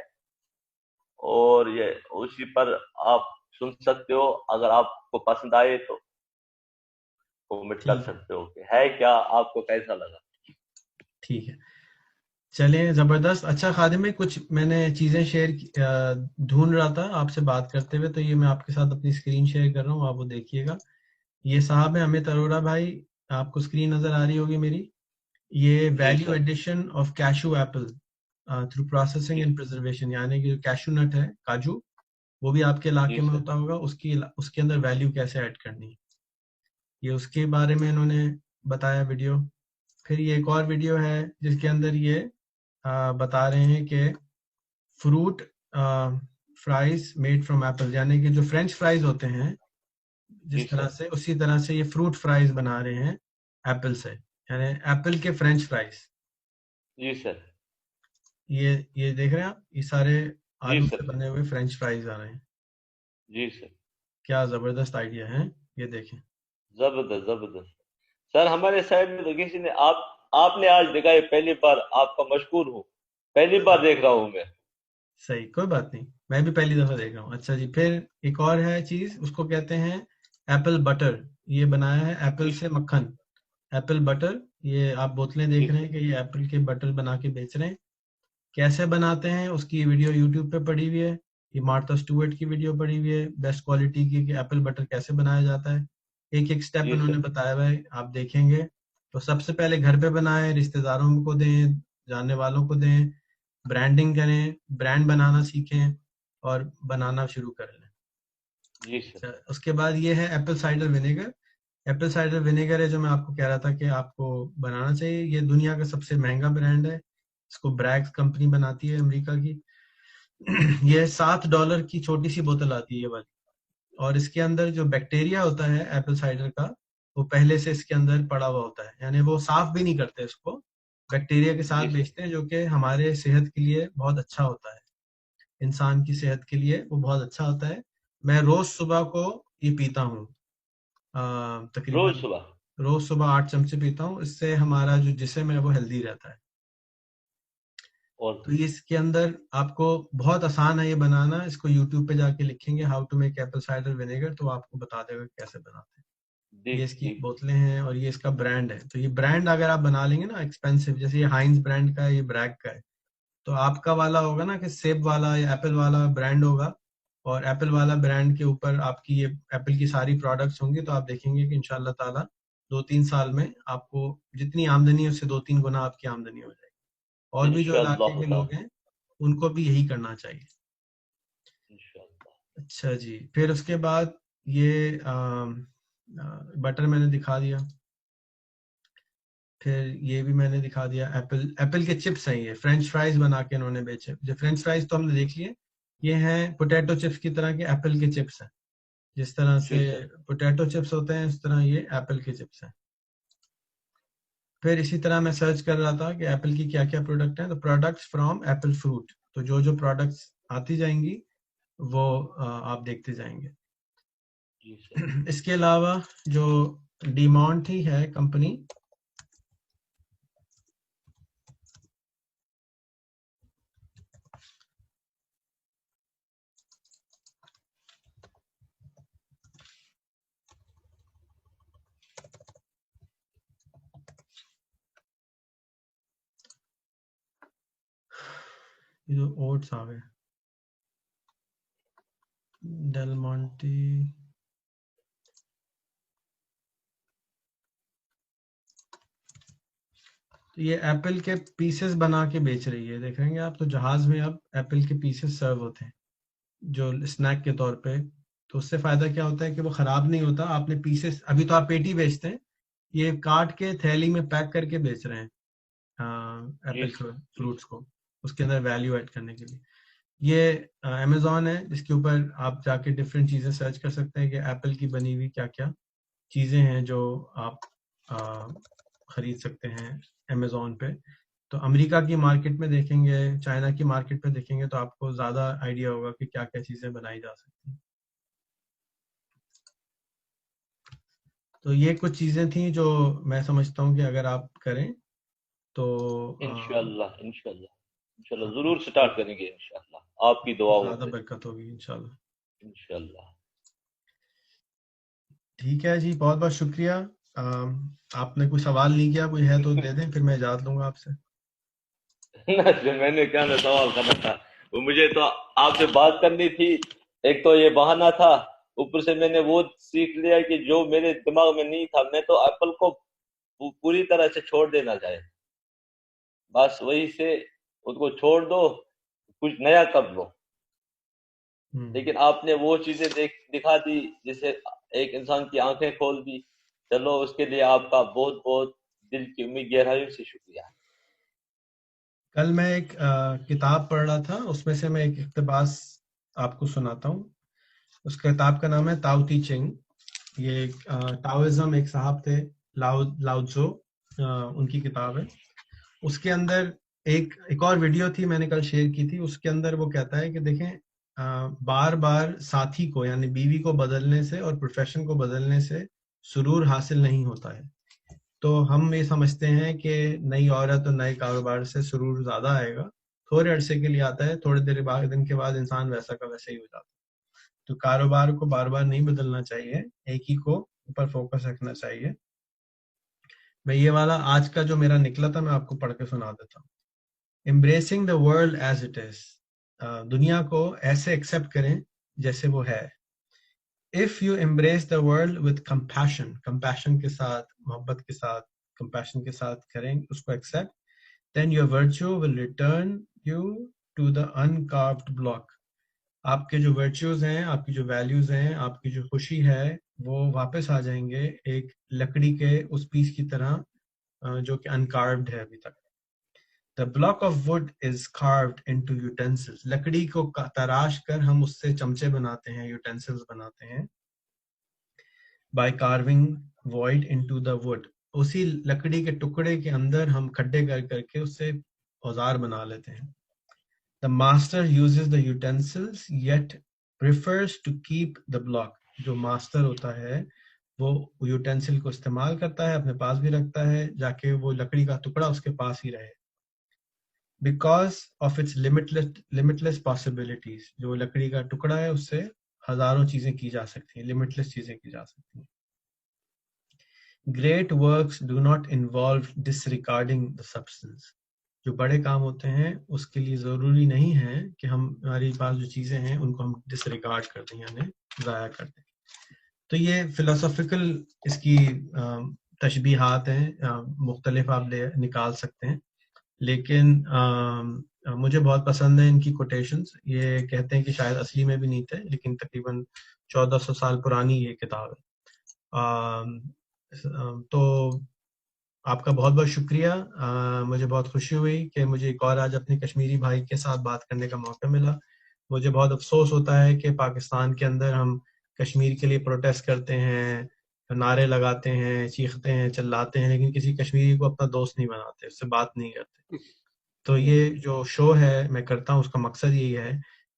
اور یہ اسی پر آپ سن سکتے ہو. اگر آپ کو پسند آئے تو کمنٹ کر ٹھیک ہے. سکتے ہو کہ ہے کیا، آپ کو کیسا لگا. ٹھیک ہے، چلیں، زبردست. اچھا خادم میں کچھ میں نے چیزیں ڈھونڈ رہا تھا آپ سے بات کرتے ہوئے، تو یہ میں آپ کے ساتھ اپنی اسکرین شیئر کر رہا ہوں، آپ وہ دیکھیے گا. یہ صاحب ہے امت اروڑا بھائی، آپ کو اسکرین نظر آ رہی ہوگی میری. یہ جی value sir. Addition of cashew apple through processing جی اینڈ پرزرویشن، یعنی کہ کیشو نٹ ہے، کاجو، وہ بھی آپ کے جی علاقے میں سر. ہوتا ہوگا، اس کے اندر ویلیو کیسے ایڈ کرنی ہے. یہ اس کے بارے میں انہوں نے بتایا ویڈیو. پھر یہ ایک اور ویڈیو ہے جس کے اندر یہ بتا رہے ہیں کہ fruit fries made from apple, یعنی کہ جو فرینچ فرائز ہوتے ہیں جی جس طرح سر. سے، اسی طرح سے یہ فروٹ فرائز بنا رہے ہیں ایپل سے، یعنی ایپل کے فرینچ فرائز. جی سر. یہ دیکھ رہے ہیں آپ، یہ سارے جی آلو سر. سے بنے ہوئے فرینچ فرائز آ رہے ہیں. جی سر. کیا زبردست آئیڈیا ہے، یہ دیکھیں. زبردست زبردست. سر ہمارے سائڈ میں تو کسی نے آپ نے آج دیکھا ہے، پہلی بار آپ کا مشکور ہوں، پہلی بار دیکھ رہا ہوں میں. صحیح، کوئی بات نہیں، میں بھی پہلی دفعہ دیکھ رہا ہوں. اچھا جی، پھر ایک اور ہے چیز، اس کو کہتے ہیں ایپل بٹر. یہ بنایا ہے ایپل جی سے مکھن، ایپل بٹر. یہ آپ بوتلیں جی دیکھ رہے سر. ہیں کہ یہ ایپل کے بٹر بنا کے بیچ رہے ہیں. کیسے بناتے ہیں اس کی ویڈیو یوٹیوب پہ پڑی ہوئی ہے. یہ مارتھا اسٹوارٹ کی ویڈیو پڑی ہوئی ہے، بیسٹ کوالٹی کی، کہ ایپل بٹر کیسے بنایا جاتا ہے. ایک ایک سٹیپ جی انہوں نے سر. بتایا ہوا ہے، آپ دیکھیں گے. تو سب سے پہلے گھر پہ بنائیں، رشتہ داروں کو دیں، جاننے والوں کو دیں، برانڈنگ کریں، برانڈ بنانا سیکھیں اور بنانا شروع کر لیں. جی سر. اچھا، اس کے بعد یہ ہے apple cider vinegar. Apple cider vinegar ہے جو میں آپ کو کہہ رہا تھا کہ آپ کو بنانا چاہیے. یہ دنیا کا سب سے مہنگا برانڈ ہے، اس کو بریگز کمپنی بناتی ہے امریکہ کی. یہ $7 کی چھوٹی سی بوتل آتی ہے یہ والی، اور اس کے اندر جو بیکٹیریا ہوتا ہے ایپل سائڈر کا، وہ پہلے سے اس کے اندر پڑا ہوا ہوتا ہے، یعنی وہ صاف بھی نہیں کرتے اس کو، بیکٹیریا کے جی ساتھ سر. بیچتے ہیں، جو کہ ہمارے صحت کے لیے بہت اچھا ہوتا ہے. انسان کی صحت کے لیے وہ بہت اچھا ہوتا ہے. میں روز صبح کو یہ پیتا ہوں، تقریباً روز صبح. روز صبح 8 چمچے پیتا ہوں. اس سے ہمارا جو جسم ہے وہ ہیلدی رہتا ہے. اور تو اس کے اندر آپ کو بہت آسان ہے یہ بنانا. اس کو یوٹیوب پہ جا کے لکھیں گے how to make apple cider vinegar, تو آپ کو بتا دے گا کیسے بناتے ہیں. یہ ٹھیک اس کی ٹھیک. بوتلیں ہیں اور یہ اس کا برانڈ ہے. تو یہ برانڈ اگر آپ بنا لیں گے نا ایکسپینسو، جیسے یہ ہائنز برانڈ کا ہے، یہ بریگ کا ہے، تو آپ کا والا ہوگا نا کہ سیب والا یا ایپل والا برانڈ ہوگا، اور ایپل والا برانڈ کے اوپر آپ کی یہ ایپل کی ساری پروڈکٹس ہوں گی، تو آپ دیکھیں گے کہ انشاءاللہ تعالیٰ 2-3 سال میں آپ کو جتنی آمدنی ہے اس سے 2-3 گنا آپ کی آمدنی ہو جائے گی. اور بھی جو علاقے انشاءاللہ کے لوگ تعالی. ہیں ان کو بھی یہی کرنا چاہیے. انشاءاللہ. اچھا جی، پھر اس کے بعد یہ بٹر میں نے دکھا دیا. پھر یہ بھی میں نے دکھا دیا، ایپل کے چپس ہیں، یہ فرینچ فرائز بنا کے انہوں نے بیچے. جو فرینچ فرائز تو ہم نے دیکھ لیے، یہ ہیں پوٹیٹو چپس کی طرح کے ایپل کے چپس ہیں. جس طرح جی سے سر. پوٹیٹو چپس ہوتے ہیں اس طرح یہ ایپل کے چپس ہیں. پھر اسی طرح میں سرچ کر رہا تھا کہ ایپل کی کیا کیا پروڈکٹ ہیں، تو پروڈکٹس فرام ایپل فروٹ، تو جو جو پروڈکٹس آتی جائیں گی وہ آپ دیکھتے جائیں گے. جی سر. اس کے علاوہ جو ڈیمانٹ ہی ہے کمپنی، یہ جو اوٹس آ گئے، ڈیل مونٹی، تو یہ ایپل کے پیسز بنا کے بیچ رہی ہے. دیکھ رہے ہیں آپ، تو جہاز میں اب ایپل کے پیسز سرو ہوتے ہیں جو اسنیک کے طور پہ. تو اس سے فائدہ کیا ہوتا ہے کہ وہ خراب نہیں ہوتا. آپ نے پیسز، ابھی تو آپ پیٹی بیچتے ہیں، یہ کاٹ کے تھیلی میں پیک کر کے بیچ رہے ہیں جی ایپل سر. جی فروٹس سر. کو، اس کے اندر ویلیو ایڈ کرنے کے لیے. یہ امیزون ہے جس کے اوپر آپ جا کے ڈفرینٹ چیزیں سرچ کر سکتے ہیں کہ ایپل کی بنی ہوئی کیا کیا چیزیں ہیں جو آپ خرید سکتے ہیں امیزون پہ. تو امریکہ کی مارکیٹ میں دیکھیں گے، چائنا کی مارکیٹ پہ دیکھیں گے، تو آپ کو زیادہ آئیڈیا ہوگا کہ کیا کیا چیزیں بنائی جا سکتی ہیں. تو یہ کچھ چیزیں تھیں جو میں سمجھتا ہوں کہ اگر آپ کریں تو انشاءاللہ انشاءاللہ انشاءاللہ ضرور آپ کو سٹارٹ کریں گے انشاءاللہ آپ کی دعاؤں زیادہ سے. برکت ہوگی انشاءاللہ. انشاءاللہ. ٹھیک ہے جی، بہت بہت شکریہ. آپ نے کوئی سوال نہیں کیا، کوئی ہے تو دے دیں، پھر میں اجازت لوں گا آپ سے. میں نے کیا نا سوال کرنا تھا، وہ مجھے تو آپ سے بات کرنی تھی. ایک تو یہ بہانہ تھا، اوپر سے میں نے وہ سیکھ لیا کہ جو میرے دماغ میں نہیں تھا، میں تو ایپل کو پوری طرح سے چھوڑ دینا چاہے، بس وہی سے اس کو چھوڑ دو، کچھ نیا کر لو. لیکن آپ نے وہ چیزیں دکھا دی جسے ایک انسان کی آنکھیں کھول دی. چلو اس کے لیے آپ کا بہت بہت دل کی امید گہرائیوں سے شکریہ. کل میں ایک کتاب پڑھ رہا تھا، اس میں سے میں ایک اقتباس آپ کو سناتا ہوں. اس کتاب کا نام ہے تاؤ تی چنگ. یہ ٹاوازم ایک صاحب تھے، لاؤ ان کی کتاب ہے. اس کے اندر ایک اور ویڈیو تھی، میں نے کل شیئر کی تھی. اس کے اندر وہ کہتا ہے کہ دیکھیں بار بار ساتھی کو یعنی بیوی کو بدلنے سے اور پروفیشن کو بدلنے سے سرور حاصل نہیں ہوتا ہے. تو ہم یہ سمجھتے ہیں کہ نئی عورت اور نئے کاروبار سے سرور زیادہ آئے گا، تھوڑے عرصے کے لیے آتا ہے، تھوڑے دن کے بعد انسان ویسا کا ویسا ہی ہو جاتا ہے. تو کاروبار کو بار بار نہیں بدلنا چاہیے، ایک ہی کو اوپر فوکس رکھنا چاہیے. میں یہ والا آج کا جو میرا نکلا تھا میں آپ کو پڑھ کے سنا دیتا ہوں. Embracing the world as it is. دنیا کو ایسے ایکسیپٹ کریں جیسے وہ ہے. If you embrace the world with compassion کے ساتھ، محبت کے ساتھ، compassion کے ساتھ کریں اس کو accept, then your virtue will return you to the uncarved block. آپ کے جو ورچوز ہیں، آپ کی جو ویلیوز ہیں، آپ کی جو خوشی ہے، وہ واپس آ جائیں گے ایک لکڑی کے اس پیس کی طرح جو کہ انکاروڈ ہے ابھی تک. The block of wood is carved into utensils. لکڑی کو تراش کر ہم اس سے چمچے بناتے ہیں، یوٹینسلز بناتے ہیں. By carving void into the wood. اسی لکڑی کے ٹکڑے کے اندر ہم کھڈے کر کر کے اس سے اوزار بنا لیتے ہیں. The master uses the utensils yet prefers to keep the block. جو ماسٹر ہوتا ہے وہ یوٹینسل کو استعمال کرتا ہے، اپنے پاس بھی رکھتا ہے، جا کے وہ لکڑی کا ٹکڑا اس کے پاس ہی رہے. Because of its limitless possibilities. جو لکڑی کا ٹکڑا ہے اس سے ہزاروں چیزیں کی جا سکتی ہیں، limitless چیزیں کی جا سکتی ہیں. Great works do not involve disregarding the substance. جو بڑے کام ہوتے ہیں اس کے لیے ضروری نہیں ہے کہ ہمارے پاس جو چیزیں ہیں ان کو ہم ڈس ریگارڈ کر دیں یعنی ضائع کر دیں. تو یہ فلسفیکل اس کی تشبیہات ہیں، مختلف آپ نکال سکتے ہیں، لیکن مجھے بہت پسند ہیں ان کی کوٹیشنز. یہ کہتے ہیں کہ شاید اصلی میں بھی نہیں تھے، لیکن تقریباً 1400 سال پرانی یہ کتاب ہے. تو آپ کا بہت بہت شکریہ. مجھے بہت خوشی ہوئی کہ مجھے ایک اور آج اپنے کشمیری بھائی کے ساتھ بات کرنے کا موقع ملا. مجھے بہت افسوس ہوتا ہے کہ پاکستان کے اندر ہم کشمیر کے لیے پروٹیسٹ کرتے ہیں، نعرے لگاتے ہیں، چیختے ہیں، چلاتے ہیں، لیکن کسی کشمیری کو اپنا دوست نہیں بناتے، اس سے بات نہیں کرتے. تو یہ جو شو ہے میں کرتا ہوں اس کا مقصد یہی ہے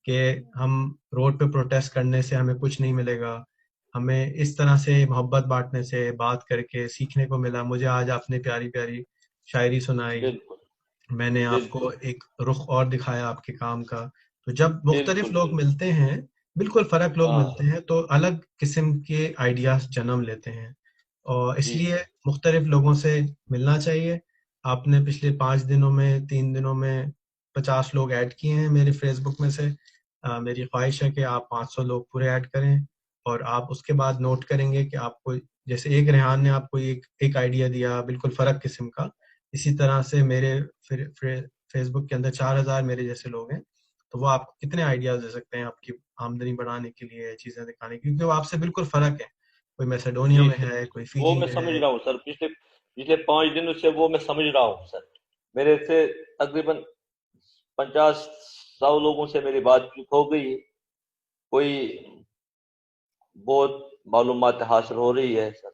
کہ ہم روڈ پہ پروٹیسٹ کرنے سے ہمیں کچھ نہیں ملے گا، ہمیں اس طرح سے محبت بانٹنے سے، بات کر کے سیکھنے کو ملا. مجھے آج آپ نے پیاری پیاری شاعری سنائی، بالکل میں نے آپ کو بالکل ایک رخ اور دکھایا آپ کے کام کا. تو جب مختلف بالکل لوگ ملتے ہیں، بالکل فرق لوگ ہاں ملتے ہیں، تو الگ قسم کے آئیڈیاز جنم لیتے ہیں، اور اس جی لیے مختلف لوگوں سے ملنا چاہیے. آپ نے پچھلے 5 دنوں میں 3 دنوں میں 50 لوگ ایڈ کیے ہیں میرے فیس بک میں سے. میری خواہش ہے کہ آپ 500 لوگ پورے ایڈ کریں، اور آپ اس کے بعد نوٹ کریں گے کہ آپ کو جیسے ایک ریحان نے آپ کو ایک آئیڈیا دیا بالکل فرق قسم کا، اسی طرح سے میرے فیس بک کے اندر 4000 میرے جیسے لوگ ہیں. تو وہ آپ کو کتنے آئیڈیاز دے سکتے ہیں آپ کی آمدنی بڑھانے کے لیے، چیزیں دکھانے کی، کیونکہ وہ آپ سے بالکل فرق ہے. کوئی میسیڈونیا جی میں سر ہے، جی کوئی وہ فیجی میں میں سمجھ ہے. رہا ہوں سر، پچھلے 5 دنوں سے وہ میں سمجھ رہا ہوں سر. میرے سے تقریباً 50-100 لوگوں سے میری بات چیت ہو گئی، کوئی بہت معلومات حاصل ہو رہی ہے سر.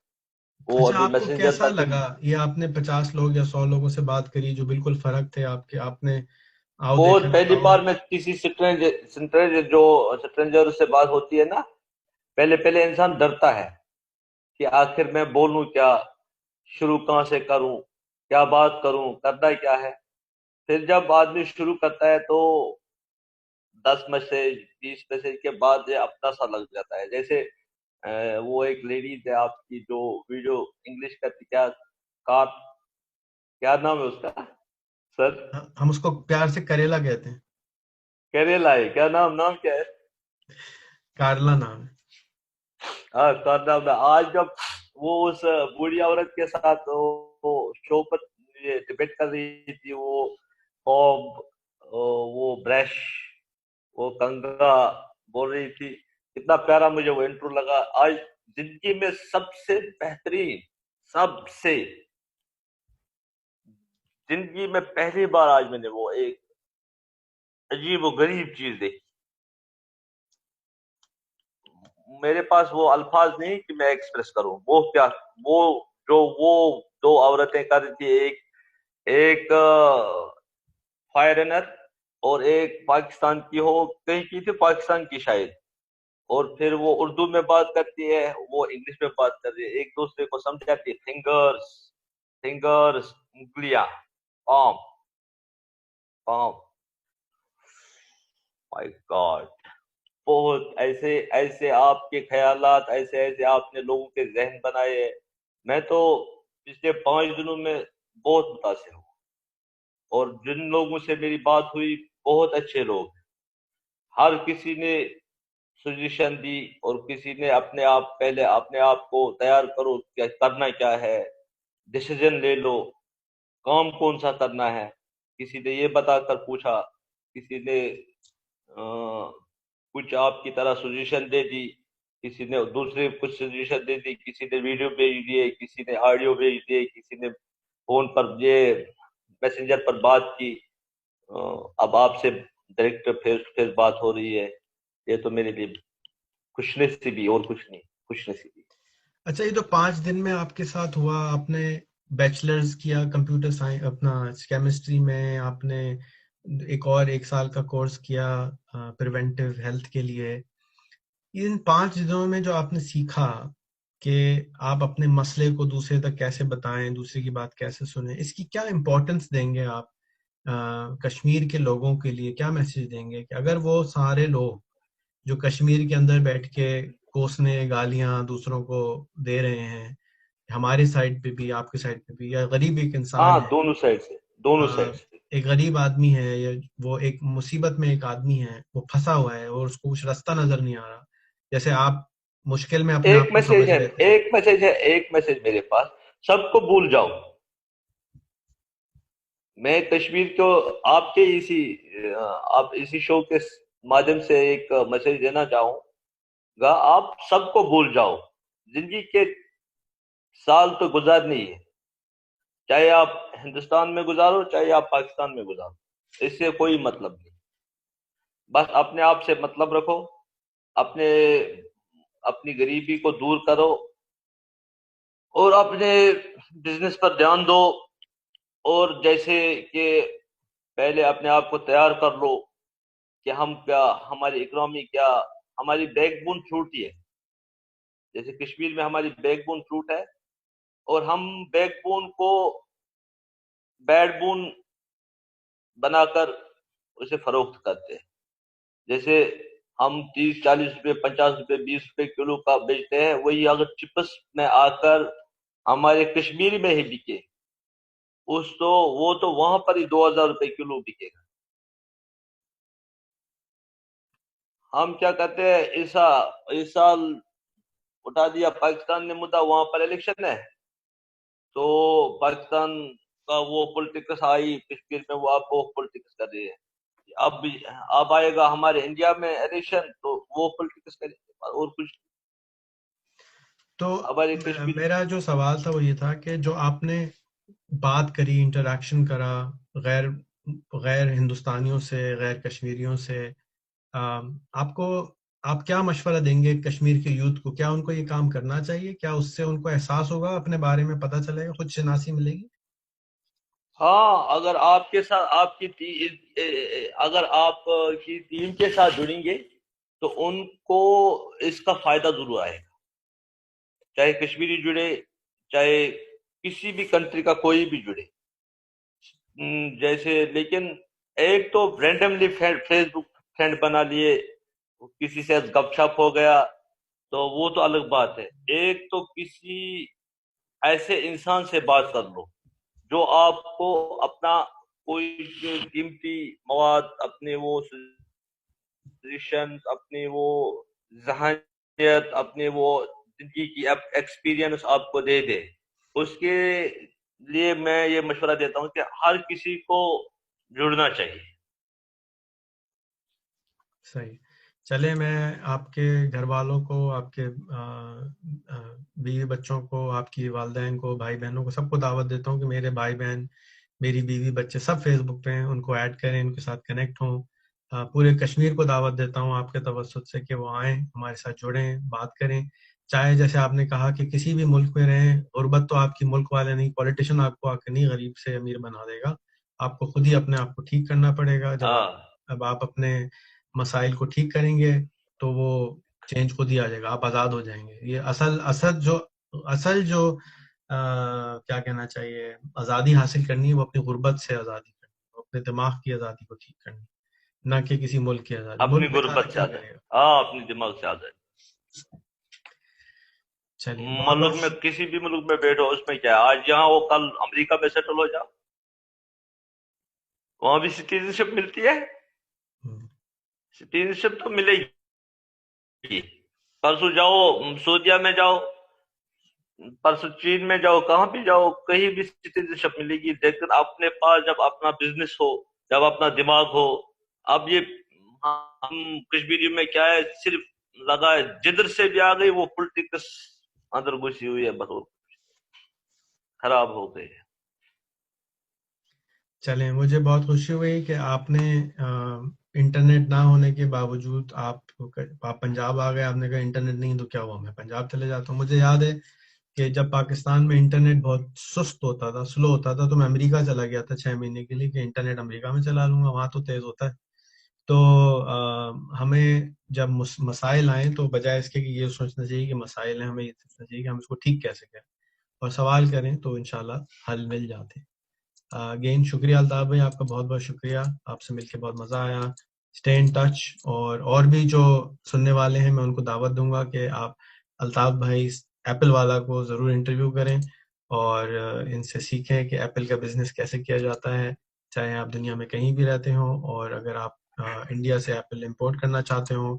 وہ اچھا، ابھی آپ کو میسنجر کیسا تک لگا یہ آپ نے 50 لوگ یا 100 لوگوں سے بات کری جو بالکل فرق تھے آپ کے؟ آپ نے آؤ بہت دیکھا پہلی آؤ. بار میں کسی سٹرینجر سے بات ہوتی ہے نا، پہلے انسان ڈرتا ہے کہ آخر میں بولوں کیا، شروع کہاں سے کروں، کیا بات کروں، کرنا کیا ہے. پھر جب آدمی شروع کرتا ہے تو 10 میسج 20 میسج کے بعد یہ اپنا سا لگ جاتا ہے. جیسے وہ ایک لیڈیز ہے آپ کی جو ویڈیو انگلش کرتی، کیا نام ہے اس کا سر؟ ہم اس کو پیار سے کریلا کہتے ہیں. کیریلا ہے کیا نام کیا ہے؟ کارلا نام ہے. ہاں کرنا میں. آج جب وہ اس بوڑھی عورت کے ساتھ وہ شو پر ڈبیٹ کر رہی تھی، وہ قوم، وہ برش، وہ کنگا بول رہی تھی، اتنا پیارا مجھے وہ انٹرو لگا. آج زندگی میں سب سے بہترین، سب سے زندگی میں پہلی بار آج میں نے وہ ایک عجیب و غریب چیز دیکھی. میرے پاس وہ الفاظ نہیں کہ میں ایکسپریس کروں وہ کیا، وہ وہ دو عورتیں کر رہی تھی، ایک فائرنر اور ایک پاکستان کی ہو، کہیں کی تھی پاکستان کی شاید، اور پھر وہ اردو میں بات کرتی ہے، وہ انگلش میں بات کر رہی ہے، ایک دوسرے کو سمجھاتی ہے، فنگرز انگلیاں، پام پام. مائی گاڈ، بہت ایسے ایسے آپ کے خیالات، ایسے ایسے آپ نے لوگوں کے ذہن بنائے. میں تو پچھلے 5 دنوں میں بہت متاثر ہوں، اور جن لوگوں سے میری بات ہوئی بہت اچھے لوگ، ہر کسی نے سجیشن دی، اور کسی نے پہلے اپنے آپ کو تیار کرو کیا کرنا کیا ہے، ڈیسیژن لے لو، کام کون سا کرنا ہے. کسی نے یہ بتا کر پوچھا، کسی نے کچھ آپ کی طرح سجیشن دے دی، کسی نے دوسرے کچھ سجیشن دے دی، کسی نے ویڈیو بھیج دیے، کسی نے آڈیو بھیج دیے، کسی نے فون پر یہ میسنجر پر بات کی. اب آپ سے ڈائریکٹ فیس ٹو فیس بات ہو رہی ہے، یہ تو میرے لیے خوش نصیبی اور کچھ نہیں، خوش نصیبی. اچھا، یہ تو 5 دن میں آپ کے ساتھ ہوا، آپ نے بیچلرز کیا کمپیوٹر سائنس اپنا کیمسٹری میں، آپ نے ایک اور 1 سال کا کورس کیا پریونٹیو ہیلتھ کے لیے. ان 5 دنوں میں جو آپ نے سیکھا کہ آپ اپنے مسئلے کو دوسرے تک کیسے بتائیں، دوسرے کی بات کیسے سنیں، اس کی کیا امپورٹنس دیں گے آپ کشمیر کے لوگوں کے لیے؟ کیا میسج دیں گے کہ اگر وہ سارے لوگ جو کشمیر کے اندر بیٹھ کے کوسنے گالیاں دوسروں کو دے رہے ہیں، ہماری سائڈ پہ بھی آپ کی سائڈ پہ بھی، یا غریب ایک ہاں، انسان ہے، دونوں سائڈ سے، دونوں سائڈ سے. ایک غریب آدمی ہے، یا وہ ایک مصیبت میں ایک آدمی ہے، وہ پھنسا ہوا ہے اور اس کو کچھ راستہ نظر نہیں آ رہا، جیسے آپ مشکل میں اپنے ایک آپ کو میسج سمجھ ہے، رہے تھے. ایک میسج ہے، ایک میسج میرے پاس: سب کو بھول جاؤ. میں کشمیر کو آپ کے آپ اسی شو کے مادھیم سے ایک میسج دینا چاہوں گا: آپ سب کو بھول جاؤ. زندگی کے سال تو گزارنے ہی ہے، چاہے آپ ہندوستان میں گزارو چاہے آپ پاکستان میں گزارو، اس سے کوئی مطلب نہیں. بس اپنے آپ سے مطلب رکھو، اپنے اپنی غریبی کو دور کرو، اور اپنے بزنس پر دھیان دو. اور جیسے کہ پہلے اپنے آپ کو تیار کر لو کہ ہم کیا، ہماری اکنامی کیا، ہماری بیک بون چھوٹی ہے. جیسے کشمیر میں ہماری بیک بون فروٹ ہے، اور ہم بیک بون کو بیڈ بون بنا کر اسے فروخت کرتے ہیں. جیسے ہم 30 40 روپے 50 روپے 20 روپے کلو کا بیچتے ہیں، وہی اگر چپس میں آ کر ہمارے کشمیری میں ہی بکے، وہ تو وہاں پر ہی 2000 روپے کلو بکے گا. ہم کیا کرتے ہیں، اس سال اٹھا دیا پاکستان نے مدعا، وہاں پر الیکشن ہے تو پاکستان کا وہ پولیٹکس آئی کشمیر میں، وہ آپ وہ پولیٹکس کر رہی ہے. اب آئے گا ہمارے انڈیا میں الیکشن تو وہ پولیٹکس کریں گے، اور کچھ. تو ہمارے کشمیر. میرا جو سوال تھا وہ یہ تھا کہ جو آپ نے بات کری، انٹریکشن کرا غیر غیر ہندوستانیوں سے، غیر کشمیریوں سے، آپ کیا مشورہ دیں گے کشمیر کے یوتھ کو؟ کیا ان کو یہ کام کرنا چاہیے؟ کیا اس سے ان کو احساس ہوگا، اپنے بارے میں پتہ چلے گا، خود شناسی ملے گی؟ ہاں، اگر آپ کے ساتھ اگر آپ کی ٹیم کے ساتھ جڑیں گے تو ان کو اس کا فائدہ ضرور آئے گا، چاہے کشمیری جڑے، چاہے کسی بھی کنٹری کا کوئی بھی جڑے. جیسے لیکن ایک تو رینڈملی فیس بک فرینڈ بنا لیے، کسی سے گپ شپ ہو گیا تو وہ تو الگ بات ہے. ایک تو کسی ایسے انسان سے بات کر لو جو آپ کو اپنا کوئی قیمتی مواد، اپنے وہ سجیشن، اپنی وہ ذہنیت، اپنے وہ زندگی کی ایکسپیرینس آپ کو دے دے. اس کے لیے میں یہ مشورہ دیتا ہوں کہ ہر کسی کو جڑنا چاہیے. صحیح. چلے میں آپ کے گھر والوں کو، آپ کے بیوی بچوں کو، آپ کی والدین کو، بھائی بہنوں کو، سب کو دعوت دیتا ہوں کہ میرے بھائی بہن، میری بیوی بچے سب فیس بک پہ ہیں، ان کو ایڈ کریں، ان کے ساتھ کنیکٹ ہوں۔ پورے کشمیر کو دعوت دیتا ہوں آپ کے توسط سے کہ وہ آئیں، ہمارے ساتھ جڑیں، بات کریں۔ چاہے جیسے آپ نے کہا کہ کسی بھی ملک میں رہیں، غربت تو آپ کی ملک والے نہیں، پولیٹیشین آپ کو آ کے نہیں غریب سے امیر بنا دے گا، آپ کو خود ہی اپنے آپ کو ٹھیک کرنا پڑے گا۔ اب آپ اپنے مسائل کو ٹھیک کریں گے تو وہ چینج خود ہی آ جائے گا، آپ آزاد ہو جائیں گے۔ یہ اصل جو کیا کہنا چاہیے، آزادی حاصل کرنی ہے، وہ اپنی غربت سے آزادی کرنی ہے، وہ اپنے دماغ کی آزادی کو ٹھیک کرنی ہے، نہ کہ کسی ملک کی آزادی۔ اپنی ملک بیچارہ غربت سے کیا آزاد، کرے گا؟ ہاں اپنی دماغ سے آزاد۔ چلیے، بہت ملک میں بہت کسی بھی ملک میں بیٹھو، اس میں کیا ہے، آج یہاں ہو کل امریکہ میں سیٹل ہو جاؤ، وہاں بھی سٹیزن شپ ملتی ہے، سٹیزن شپ تو ملے گی۔ پرسوں جاؤ سعودیہ میں جاؤ، پرسوں چین میں جاؤ، کہاں بھی جاؤ، کہیں بھی سٹیزن شپ ملے گی، لیکن اپنے پاس جب اپنا بزنس ہو، جب اپنا دماغ ہو۔ اب یہ ہم کشمیری میں کیا ہے، صرف لگا ہے جدھر سے بھی آ گئی وہ پولیٹکس اندر گھسی ہوئی ہے، بہت خراب ہو گئی ہے۔ چلیں، مجھے بہت خوشی ہوئی کہ آپ نے انٹرنیٹ نہ ہونے کے باوجود آپ پنجاب آ گئے، آپ نے کہا انٹرنیٹ نہیں تو کیا ہوا، میں پنجاب چلے جاتا ہوں۔ مجھے یاد ہے کہ جب پاکستان میں انٹرنیٹ بہت سست ہوتا تھا، سلو ہوتا تھا، تو میں امریکہ چلا گیا تھا 6 مہینے کے لیے کہ انٹرنیٹ امریکہ میں چلا لوں گا، وہاں تو تیز ہوتا ہے۔ تو ہمیں جب مسائل آئیں تو بجائے اس کے کہ یہ سوچنا چاہیے کہ مسائل ہیں، ہمیں یہ سوچنا چاہیے کہ ہم اس کو ٹھیک کیسے کریں، اور سوال کریں تو انشاءاللہ حل مل جاتے ہیں۔ اگین شکریہ الطاف بھائی، آپ کا بہت بہت شکریہ، آپ سے مل کے بہت مزہ آیا۔ اسٹے ان ٹچ، اور بھی جو سننے والے ہیں میں ان کو دعوت دوں گا کہ آپ الطاف بھائی ایپل والا کو ضرور انٹرویو کریں، اور ان سے سیکھیں کہ ایپل کا بزنس کیسے کیا جاتا ہے، چاہے آپ دنیا میں کہیں بھی رہتے ہوں، اور اگر آپ انڈیا سے ایپل امپورٹ کرنا چاہتے ہوں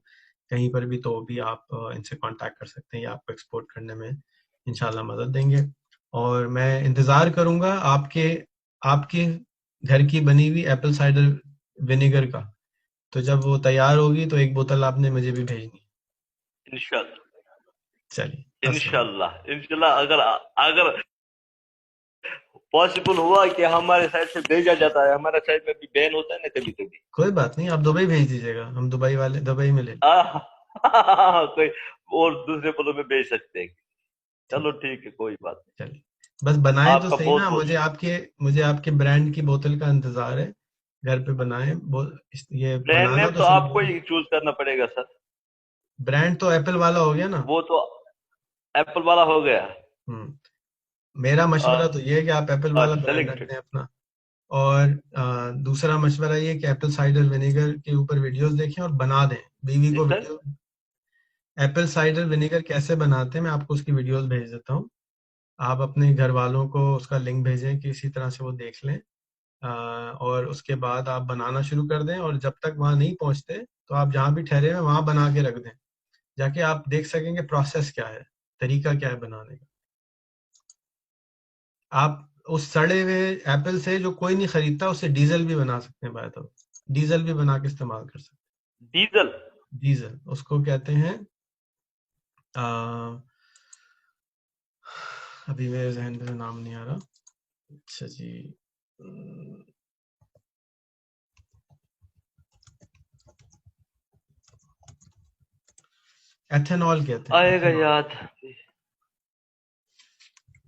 کہیں پر بھی، تو بھی آپ ان سے کانٹیکٹ کر سکتے ہیں، یا آپ کو ایکسپورٹ کرنے میں انشاءاللہ مدد دیں گے۔ اور میں انتظار کروں گا آپ کے گھر کی بنی ہوئی ایپل سائڈر ونیگر کا، تو جب وہ تیار ہوگی تو ایک بوتل آپ نے مجھے بھی بھیجنی ہے۔ انشاءاللہ، چلیے، السلام علیکم۔ انشاءاللہ، انشاءاللہ، اگر پاسبل ہوا کہ ہمارے سائڈ سے بھیجا جاتا ہے، ہمارے سائڈ میں بھی بین ہوتا ہے نا کبھی کبھی، کوئی بات نہیں، آپ دبئی بھیج دیجیے گا، ہم دبئی والے دبئی میں لے لیں۔ کوئی اور دوسرے پلوں میں بھیج سکتے ہیں۔ ٹھیک، چلو ٹھیک ہے، کوئی بات نہیں۔ چلیے، بس بنائیں آپ تو کا صحیح بہت نا، بہت مجھے آپ کے برانڈ کی بوتل کا انتظار ہے، گھر پہ بنائیں، یہ برانڈ بنانا نیم تو تو صحیح آپ کو ہے۔ ہی چوز کرنا پڑے گا سر، برانڈ تو ایپل والا ہو گیا نا۔ وہ تو ایپل والا ہو گیا، میرا مشورہ تو یہ ہے کہ آپ ایپل والا برانڈ رکھ سلیکٹڈ۔ دیں اپنا، اور دوسرا مشورہ یہ کہ ایپل سائڈر ونیگر کے اوپر ویڈیوز دیکھیں اور بنا دیں، بیوی جی کو سر، ویڈیو ایپل سائڈر ونیگر کیسے بناتے ہیں میں آپ کو اس کی ویڈیوز بھیج دیتا ہوں، آپ اپنے گھر والوں کو اس کا لنک بھیجیں کہ اسی طرح سے وہ دیکھ لیں، اور اس کے بعد آپ بنانا شروع کر دیں، اور جب تک وہاں نہیں پہنچتے تو آپ جہاں بھی ٹھہرے ہیں وہاں بنا کے رکھ دیں، جا کے آپ دیکھ سکیں کہ پروسیس کیا ہے، طریقہ کیا ہے بنانے کا۔ آپ اس سڑے ہوئے ایپل سے جو کوئی نہیں خریدتا اس سے ڈیزل بھی بنا سکتے ہیں، بات ڈیزل بھی بنا کے استعمال کر سکتے ڈیزل، ہیں۔ ڈیزل اس کو کہتے ہیں، ابھی میرے ذہن میں نام نہیں آ رہا۔ اچھا جی، ایتھینول کہتے ہیں، آئے گا ایتھینول، یاد۔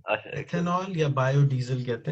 اچھا ایک سیکنڈ، ایتھینول یا بایو ڈیزل کہتے ہیں۔